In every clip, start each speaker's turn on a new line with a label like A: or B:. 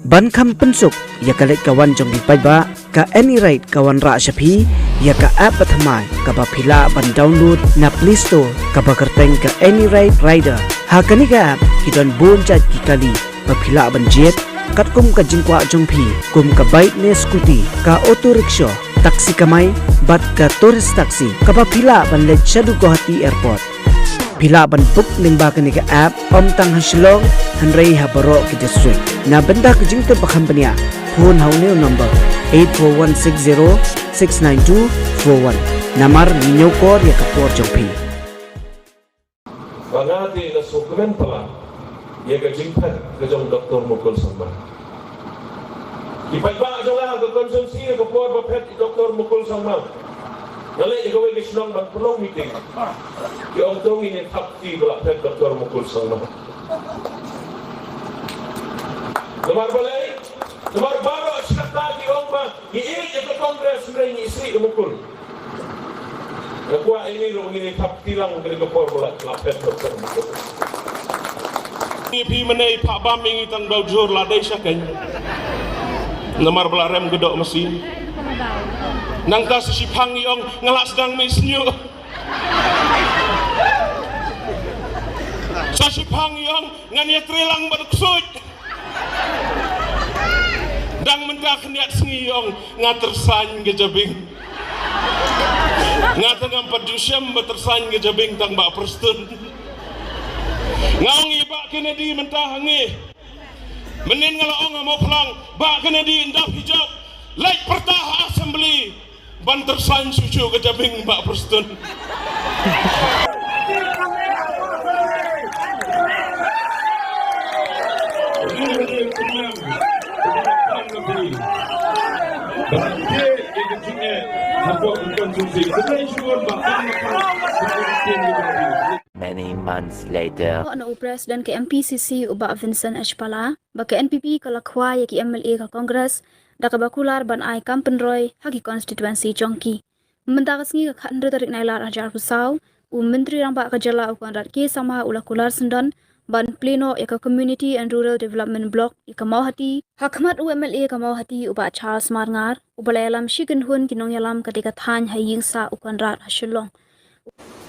A: ban kham pensuk ya ka let kawan jong di ba ka any right kawan ra shapi ya ka app pathamai ka ba phila ban download na Play Store ka ba kerteng ka any right rider ha kani ka app hidon bon chat ki kali ba phila ban jet kat kum ka jingkwa jong phi kum ka bike ne scooty ka auto rickshaw taksi kamai bat ka tourist taxi ka ba phila ban let shadu Guwahati airport phila ban book ning ba kani ka app om tang haslong hanrei ha baro ki district na benda ka jingte ba company phone haune number 8416069241 namar ninyo kor ya kapor jongpi
B: bangati na suplemen pala ya ka jingpat ka jong Dr. Mukul Sangma ipagba jong la ka konsumsi ka por ba pet Dr. Mukul Sangma nale ikaw ay gislong bang pulong meeting ki ong tong ini tapti ba pet Dr. Mukul Sangma Lemar balai, lemar baru sekata di omba, ini itu kongres sudah isi mukul. Aku ini rumah ini tap tilang dari kepor bola lapet dokter mukul. Ini pi menai Pak Bam ini tang baujur ladai syakan. Lemar belarem gedok mesin. Nang tas si pangi ong ngelak sedang misnyu. Sasi pangi ong ngania trilang berksud. Dang mendak niat sengiyong ngatersan gejabing ngatang empat jusyam betersan gejabing tang bak perstun ngaung ibak kena di mentah ngi menin ngalaong mau pelang bak kena di indap hijab like pertah assembly ban tersan sucu gejabing bak perstun
C: Many months later.
D: Ano Presiden ke MPCC ubak Vincent H. Pala, baka NPP kalakwa ya ki MLA ka Kongres, da ka bakular ban ai Kampenroy hagi konstituensi Jongki. Mentakas ngi ka khandre tarik nailar ajar pusau, Menteri Rambak Kajala ukuan rat ke sama ulakular sendan ban pleno ya ka Community and Rural Development Block ya ka Mauhati, hakmat UMLA ka Mauhati ubak Charles Marngar, ubalayalam shikin hun kinong yalam ketika than haying sa ukuan rat hasilong.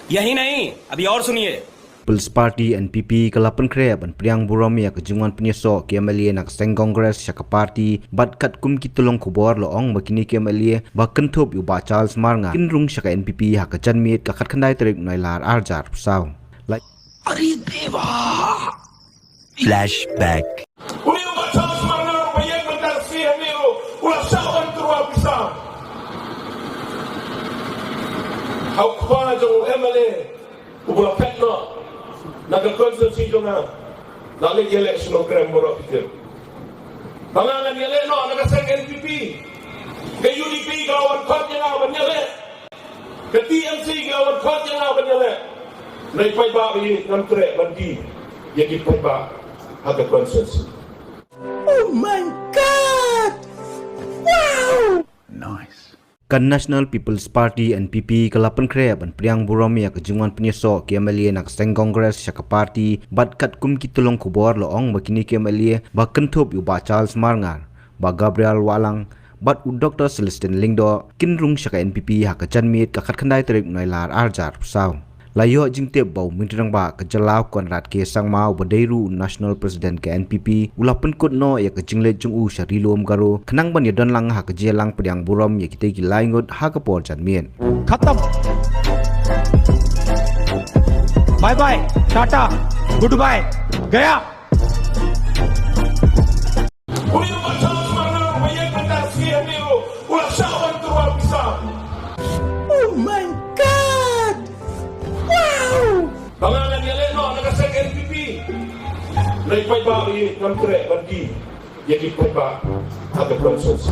E: यही नहीं अभी और सुनिए
A: People's Party NPP kalapan kreb an priang buram ya kejungan penyeso ke MLA nak seng Kongres syaka party bat kat kum kitulong kubor loong bakini ke MLA bakan top yu ba Charles Marngar kinrung syaka NPP ha kajan mit kakat khandai terik nailar arjar pusau like
C: Ari Deva. Flashback.
B: Uli umat Charles Marngar bayang mentarsi haniru ulah sawan terwa bisa hau kwa jong MLA ubula petno naga konstitusi jonga nale election program boro pikir pangalan yele no naga seng NPP ke UDP gawan kot yang awan yele ke TMC gawan kot yang awan yele nai pai ba bi nam tre bandi yegi pai ba ada konstitusi.
C: Oh my God! Wow!
E: Nice.
A: Kan National People's Party NPP kalapan kreb an priang buram ya kejungan penyeso ke MLA nak seng Kongres syaka party bat kat kum kitulong kubor loong bakini ke MLA bakan top yu ba Charles Marngar ba Gabriel Walang bat u Dr. Celestin Lingdo kinrung syaka NPP ha kajan mit kakat khandai terik nailar arjar pusau layo jingte bau mintrang ba kejalau konrat ke sangmau badairu National President ke NPP ulapan kut no ya kejingle jung u syarilom garo kenang ban ya don lang ha kejelang priang buram ya kita ki laingot ha kapor jan mien
F: खत्म bye bye tata goodbye गया
B: Uli umat Charles Marngar bayang mentarsi haniru ulah sawan terwa bisa
C: Oh my God! Wow!
B: pangalan yele no naga seng NPP nai pai ba bi nam tre bandi yegi pai ba ada konstitusi.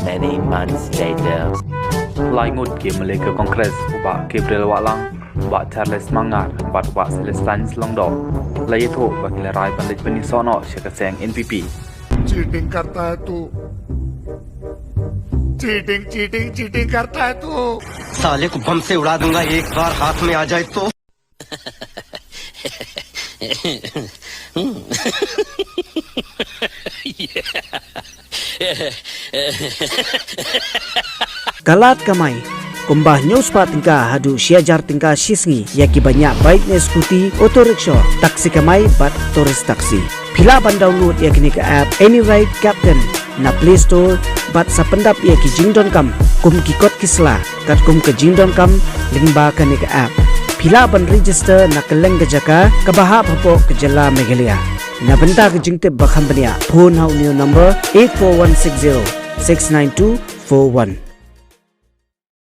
C: Many months later.
G: Laingut ke Melaka Kongres ubak Gabriel Walang, ubak Charles Marngar, bat ubak Celestin Lingdo. Laito bagi lerai bandit penisono syaka seng NPP.
H: Cheating करता है तू cheating cheating cheating करता है तू
I: साले को बम से उड़ा दूंगा एक बार हाथ में आ जाए तो
A: Kalat kamai kumbah news pa tingka hadu siajar tingka sisngi yaki banyak baiknya skuti auto rickshaw taksi kamai bat tourist taksi pila ban download yakni ke app AnyRide Captain na Play Store bat sa pendap yaki jingdon kam kum kikot kisla kat kum ke jingdon kam lingba kani ke app pila ban register na keleng ke jaka kabaha papo ke jala Meghalaya na benta ke jingtip bakham bania phone hau new number 84160 69241